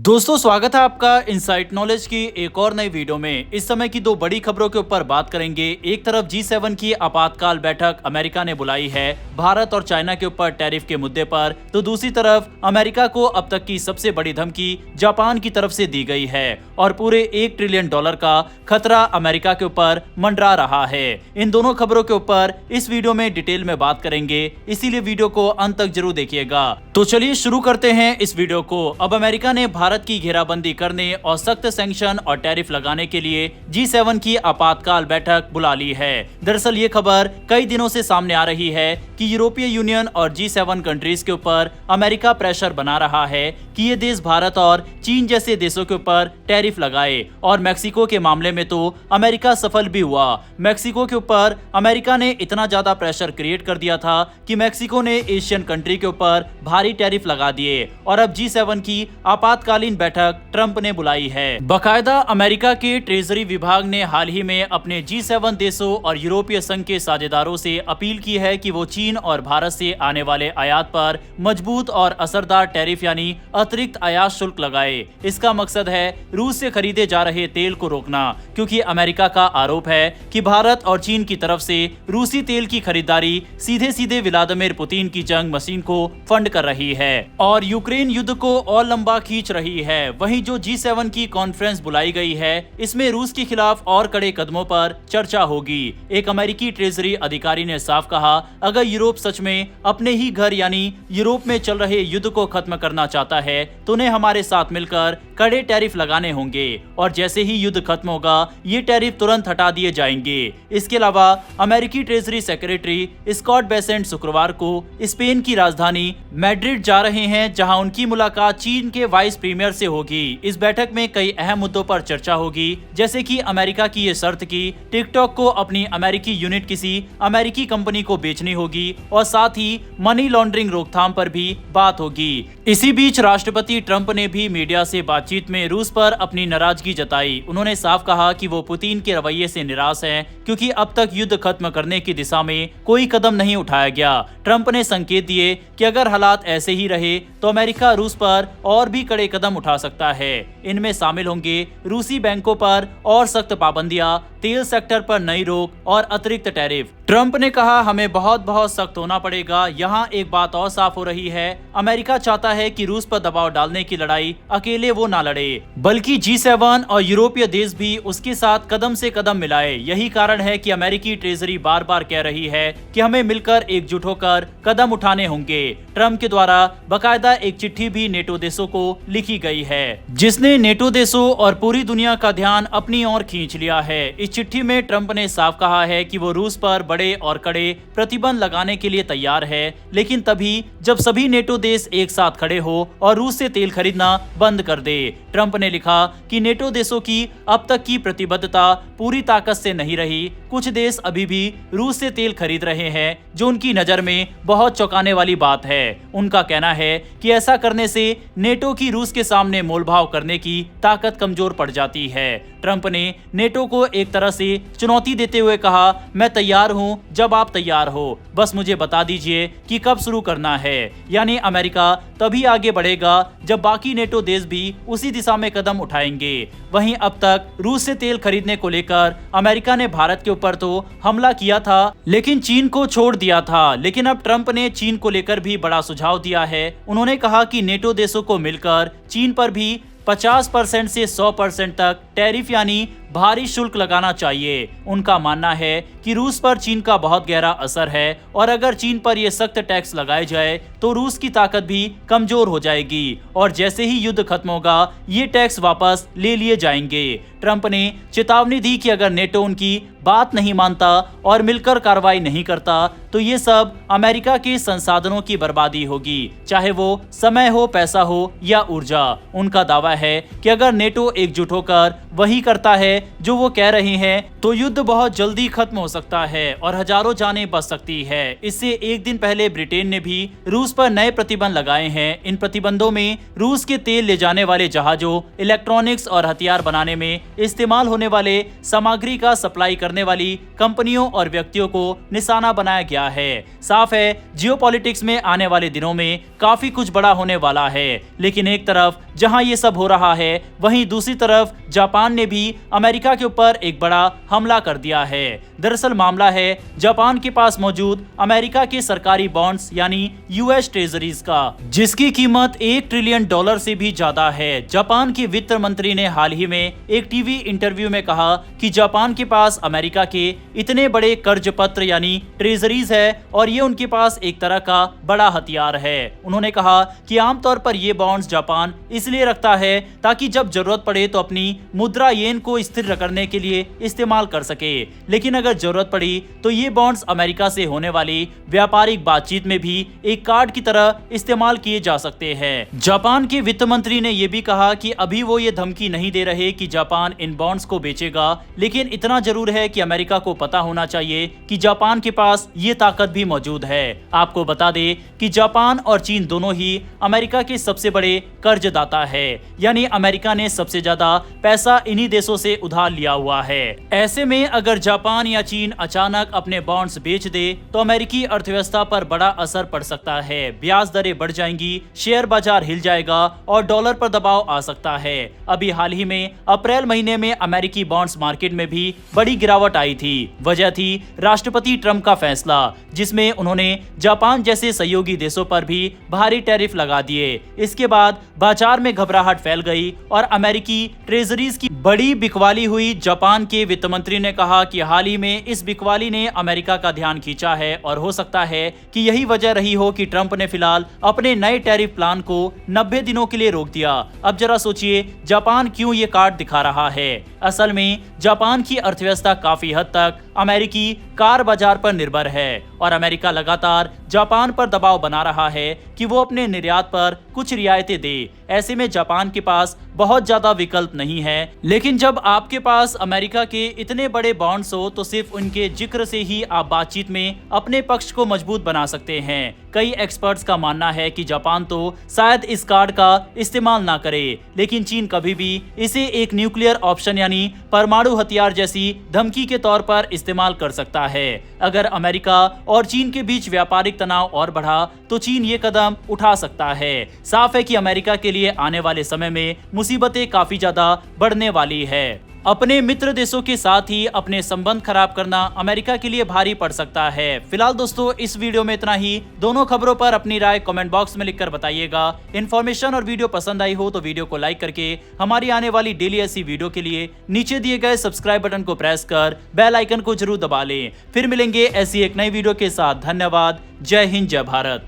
दोस्तों स्वागत है आपका इनसाइट नॉलेज की एक और नई वीडियो में। इस समय की दो बड़ी खबरों के ऊपर बात करेंगे। एक तरफ G7 की आपातकाल बैठक अमेरिका ने बुलाई है भारत और चाइना के ऊपर टैरिफ के मुद्दे पर, तो दूसरी तरफ अमेरिका को अब तक की सबसे बड़ी धमकी जापान की तरफ से दी गई है और पूरे $1 ट्रिलियन का खतरा अमेरिका के ऊपर मंडरा रहा है। इन दोनों खबरों के ऊपर इस वीडियो में डिटेल में बात करेंगे, इसीलिए वीडियो को अंत तक जरूर देखिएगा। तो चलिए शुरू करते हैं इस वीडियो को। अब अमेरिका ने भारत की घेराबंदी करने और सख्त सैंक्शन और टैरिफ लगाने के लिए G7 की आपातकाल बैठक बुला ली है। दरअसल ये खबर कई दिनों से सामने आ रही है कि यूरोपीय यूनियन और G7 कंट्रीज के ऊपर अमेरिका प्रेशर बना रहा है कि ये देश भारत और चीन जैसे देशों के ऊपर टैरिफ लगाए। और मैक्सिको के मामले में तो अमेरिका सफल भी हुआ। मैक्सिको के ऊपर अमेरिका ने इतना ज्यादा प्रेशर क्रिएट कर दिया था कि मैक्सिको ने एशियन कंट्री के ऊपर भारी टैरिफ लगा दिए और अब G7 की आपातकालीन बैठक ट्रंप ने बुलाई है। बाकायदा अमेरिका के ट्रेजरी विभाग ने हाल ही में अपने G7 देशों और यूरोपीय संघ के साझेदारों से अपील की है कि वो चीन और भारत से आने वाले आयात पर मजबूत और असरदार टैरिफ यानी अतिरिक्त आयात शुल्क लगाए। इसका मकसद है रूस से खरीदे जा रहे तेल को रोकना, क्योंकि अमेरिका का आरोप है कि भारत और चीन की तरफ से रूसी तेल की खरीदारी सीधे सीधे व्लादिमीर पुतिन की जंग मशीन को फंड कर रही है और यूक्रेन युद्ध को और लंबा खींच रही है। वहीं जो G7 की कॉन्फ्रेंस बुलाई गई है, इसमें रूस के खिलाफ और कड़े कदमों पर चर्चा होगी। एक अमेरिकी ट्रेजरी अधिकारी ने साफ कहा, अगर यूरोप सच में अपने ही घर यानी यूरोप में चल रहे युद्ध को खत्म करना चाहता है तो उन्हें हमारे साथ मिलकर कड़े टैरिफ लगाने होंगे और जैसे ही युद्ध खत्म होगा ये टैरिफ तुरंत हटा दिए जाएंगे। इसके अलावा अमेरिकी ट्रेजरी सेक्रेटरी स्कॉट बेसेंट शुक्रवार को स्पेन की राजधानी मैड्रिड जा रहे हैं, जहां उनकी मुलाकात चीन के वाइस प्रीमियर से होगी। इस बैठक में कई अहम मुद्दों पर चर्चा होगी, जैसे कि अमेरिका की ये शर्त की टिकटॉक को अपनी अमेरिकी यूनिट किसी अमेरिकी कंपनी को बेचनी होगी और साथ ही मनी लॉन्ड्रिंग रोकथाम पर भी बात होगी। इसी बीच राष्ट्रपति ट्रंप ने भी मीडिया से बातचीत में रूस पर अपनी नाराजगी जताई। उन्होंने साफ कहा कि वो पुतिन के रवैये से निराश हैं, क्योंकि अब तक युद्ध खत्म करने की दिशा में कोई कदम नहीं उठाया गया। ट्रंप ने संकेत दिए कि अगर हालात ऐसे ही रहे तो अमेरिका रूस पर और भी कड़े कदम उठा सकता है। इनमें शामिल होंगे रूसी बैंकों पर और सख्त पाबंदियां, तेल सेक्टर पर नई रोक और अतिरिक्त टैरिफ। ट्रंप ने कहा, हमें बहुत सख्त होना पड़ेगा। यहाँ एक बात और साफ हो रही है, अमेरिका चाहता है कि रूस पर दबाव डालने की लड़ाई अकेले वो ना लड़े, बल्कि G7 और यूरोपीय देश भी उसके साथ कदम से कदम मिलाए। यही कारण है कि अमेरिकी ट्रेजरी बार बार कह रही है कि हमें मिलकर एकजुट होकर कदम उठाने होंगे। ट्रंप के द्वारा बाकायदा एक चिट्ठी भी नेटो देशों को लिखी गई है, जिसने नेटो देशों और पूरी दुनिया का ध्यान अपनी ओर खींच लिया है। इस चिट्ठी में ट्रंप ने साफ कहा है कि वो रूस पर बड़े और कड़े प्रतिबंध लगाने के लिए तैयार है, लेकिन तभी जब सभी नेटो देश एक साथ खड़े हो और रूस से तेल खरीदना बंद कर दे। ट्रंप ने लिखा कि नेटो देशों की अब तक की प्रतिबद्धता पूरी ताकत से नहीं रही। कुछ देश अभी भी रूस से तेल खरीद रहे हैं, जो उनकी नजर में बहुत चौंकाने वाली बात है। उनका कहना है कि ऐसा करने से नेटो की रूस के सामने मोलभाव करने की ताकत कमजोर पड़ जाती है। ट्रंप ने नेटो को एक तरह से चुनौती देते हुए कहा, मैं तैयार हूं जब आप तैयार हो, बस मुझे बता दीजिए कि कब शुरू करना है। यानी अमेरिका तभी आगे बढ़ेगा जब बाकी नेटो देश भी उसी दिशा में कदम उठाएंगे। वहीं अब तक रूस से तेल खरीदने को लेकर अमेरिका ने भारत के ऊपर तो हमला किया था, लेकिन चीन को छोड़ दिया था। लेकिन अब ट्रंप ने चीन को लेकर भी बड़ा सुझाव दिया है। उन्होंने कहा कि नेटो देशों को मिलकर चीन पर भी 50% से 100% तक टैरिफ यानी भारी शुल्क लगाना चाहिए। उनका मानना है कि रूस पर चीन का बहुत गहरा असर है और अगर चीन पर यह सख्त टैक्स लगाए जाए तो रूस की ताकत भी कमजोर हो जाएगी और जैसे ही युद्ध खत्म होगा ये टैक्स वापस ले लिए जाएंगे। ट्रंप ने चेतावनी दी कि अगर नेटो उनकी बात नहीं मानता और मिलकर कार्रवाई नहीं करता तो ये सब अमेरिका के संसाधनों की बर्बादी होगी, चाहे वो समय हो, पैसा हो या ऊर्जा। उनका दावा है कि अगर नेटो एकजुट होकर वही करता है जो वो कह रहे हैं तो युद्ध बहुत जल्दी खत्म हो सकता है और हजारों जानें बच सकती है। इससे एक दिन पहले ब्रिटेन ने भी रूस पर नए प्रतिबंध लगाए हैं। इन प्रतिबंधों में रूस के तेल ले जाने वाले जहाजों, इलेक्ट्रॉनिक्स और हथियार बनाने में इस्तेमाल होने वाले सामग्री का सप्लाई करने वाली कंपनियों और व्यक्तियों को निशाना बनाया गया है। साफ है जियोपॉलिटिक्स में आने वाले दिनों में काफी कुछ बड़ा होने वाला है, लेकिन एक तरफ जहां ये सब हो रहा है वहीं दूसरी तरफ जापान ने भी अमेरिका के ऊपर एक बड़ा हमला कर दिया है। दरअसल मामला है जापान के पास मौजूद अमेरिका के सरकारी बॉन्ड्स यानी यूएस ट्रेजरीज का, जिसकी कीमत $1 ट्रिलियन से भी ज्यादा है। जापान के वित्त मंत्री ने हाल ही में एक टीवी इंटरव्यू में कहा कि जापान के पास अमेरिका के इतने बड़े कर्ज पत्र यानी ट्रेजरीज है और ये उनके पास एक तरह का बड़ा हथियार है। उन्होंने कहा कि आमतौर पर ये बॉन्ड्स जापान इसलिए रखता है ताकि जब जरूरत पड़े तो अपनी मुद्रा येन को स्थिर करने के लिए इस्तेमाल कर सके, लेकिन अगर जरूरत पड़ी तो ये बॉन्ड्स अमेरिका से होने वाली व्यापारिक बातचीत में भी एक कार्ड की तरह इस्तेमाल किए जा सकते हैं। जापान के वित्त मंत्री ने यह भी कहा कि अभी वो ये धमकी नहीं दे रहे कि जापान इन बॉन्ड्स को बेचेगा, लेकिन इतना जरूर है कि अमेरिका को पता होना चाहिए कि जापान के पास ये ताकत भी मौजूद है। आपको बता दें कि जापान और चीन दोनों ही अमेरिका के सबसे बड़े कर्जदाता है, यानी अमेरिका ने सबसे ज्यादा पैसा इन्हीं देशों से उधार लिया हुआ है। ऐसे में अगर जापान या चीन अचानक अपने बॉन्ड्स बेच दे तो अमेरिकी अर्थव्यवस्था पर बड़ा असर पड़ सकता है। ब्याज दरें बढ़ जाएंगी, शेयर बाजार हिल जाएगा और डॉलर पर दबाव आ सकता है। अभी हाल ही में अप्रैल महीने में अमेरिकी बॉन्ड्स मार्केट में भी बड़ी गिरावट आई थी। वजह थी राष्ट्रपति ट्रंप का फैसला, जिसमें उन्होंने जापान जैसे सहयोगी देशों पर भी भारी टैरिफ लगा दिए। इसके बाद बाजार में घबराहट फैल गई और अमेरिकी ट्रेजरीज की बड़ी बिकवाली हुई। जापान के वित्त मंत्री ने कहा कि हाल ही में इस बिकवाली ने अमेरिका का ध्यान खींचा है और हो सकता है कि यही वजह रही हो कि ट्रंप ने फिलहाल अपने नए टैरिफ प्लान को 90 दिनों के लिए रोक दिया। अब जरा सोचिए जापान क्यों ये कार्ड दिखा रहा है। असल में जापान की अर्थव्यवस्था काफी हद तक अमेरिकी कार बाजार पर निर्भर है और अमेरिका लगातार जापान पर दबाव बना रहा है कि वो अपने निर्यात पर कुछ रियायतें दे। ऐसे में जापान के पास बहुत ज्यादा विकल्प नहीं है, लेकिन जब आपके पास अमेरिका के इतने बड़े बॉन्ड्स हो तो सिर्फ उनके जिक्र से ही आप बातचीत में अपने पक्ष को मजबूत बना सकते हैं। कई एक्सपर्ट्स का मानना है कि जापान तो शायद इस कार्ड का इस्तेमाल ना करे, लेकिन चीन कभी भी इसे एक न्यूक्लियर ऑप्शन यानी परमाणु हथियार जैसी धमकी के तौर पर इस्तेमाल कर सकता है। अगर अमेरिका और चीन के बीच व्यापारिक तनाव और बढ़ा तो चीन ये कदम उठा सकता है। साफ है कि अमेरिका के लिए आने वाले समय में मुसीबतें काफी ज्यादा बढ़ने वाली है। अपने मित्र देशों के साथ ही अपने संबंध खराब करना अमेरिका के लिए भारी पड़ सकता है। फिलहाल दोस्तों इस वीडियो में इतना ही। दोनों खबरों पर अपनी राय कमेंट बॉक्स में लिखकर बताइएगा। इन्फॉर्मेशन और वीडियो पसंद आई हो तो वीडियो को लाइक करके हमारी आने वाली डेली ऐसी वीडियो के लिए नीचे दिए गए सब्सक्राइब बटन को प्रेस कर बेल आइकन को जरूर दबा लें। फिर मिलेंगे ऐसी एक नई वीडियो के साथ। धन्यवाद। जय हिंद, जय भारत।